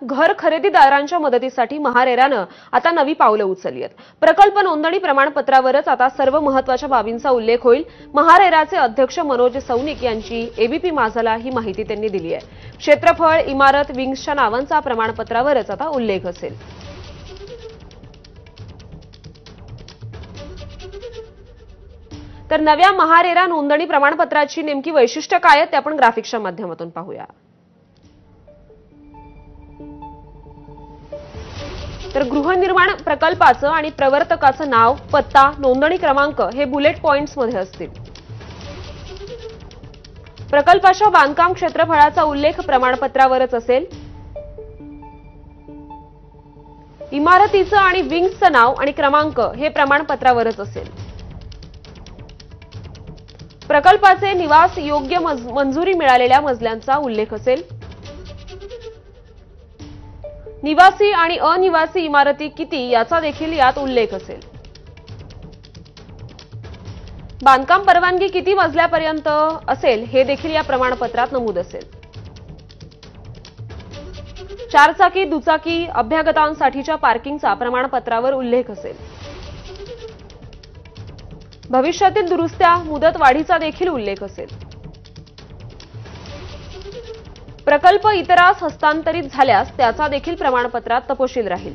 घर खरेदीदारांच्या मदतीसाठी महारेरानं आता नवी पावलं उचलली आहेत। प्रकल्प नोंदणी प्रमाणपत्रावरच आता सर्व महत्त्वाच्या बाबींचा उल्लेख होईल। महारेराचे अध्यक्ष मनोज सौनिक यांची एबीपी माझाला ही माहिती त्यांनी दिली आहे। क्षेत्रफळ, इमारत, विंग्सच्या नावांचा प्रमाणपत्रावरच आता उल्लेख असेल। तर नव्या महारेरा नोंदणी प्रमाणपत्राची नेमकी वैशिष्ट्य काय आहेत ते आपण ग्राफिक्सच्या माध्यमातून पाहूया। तर गृहनिर्माण प्रकल्पाचं आणि प्रवर्तकाचं नाव, पत्ता, नोंदणी क्रमांक हे बुलेट पॉइंट्समध्ये असतील। प्रकल्पाच्या बांधकाम क्षेत्रफळाचा उल्लेख प्रमाणपत्रावरच असेल। इमारतीचं आणि विंग्सचं नाव आणि क्रमांक हे प्रमाणपत्रावरच असेल। प्रकल्पाचे निवास योग्य मंजुरी मिळालेल्या मजल्यांचा उल्लेख असेल। निवासी आणि अनिवासी इमारती किती याचा देखील यात उल्लेख असेल। बांधकाम परवानगी किती मजल्यापर्यंत असेल हे देखील या प्रमाणपत्रात नमूद असेल। चारचाकी, दुचाकी, अभ्यागतांसाठीच्या पार्किंगचा प्रमाणपत्रावर उल्लेख असेल। भविष्यातील दुरुस्त्या, मुदत वाढीचा देखील उल्लेख असेल। प्रकल्प इतरास हस्तांतरित झाल्यास त्याचा देखील प्रमाणपत्रात तपशील राहील।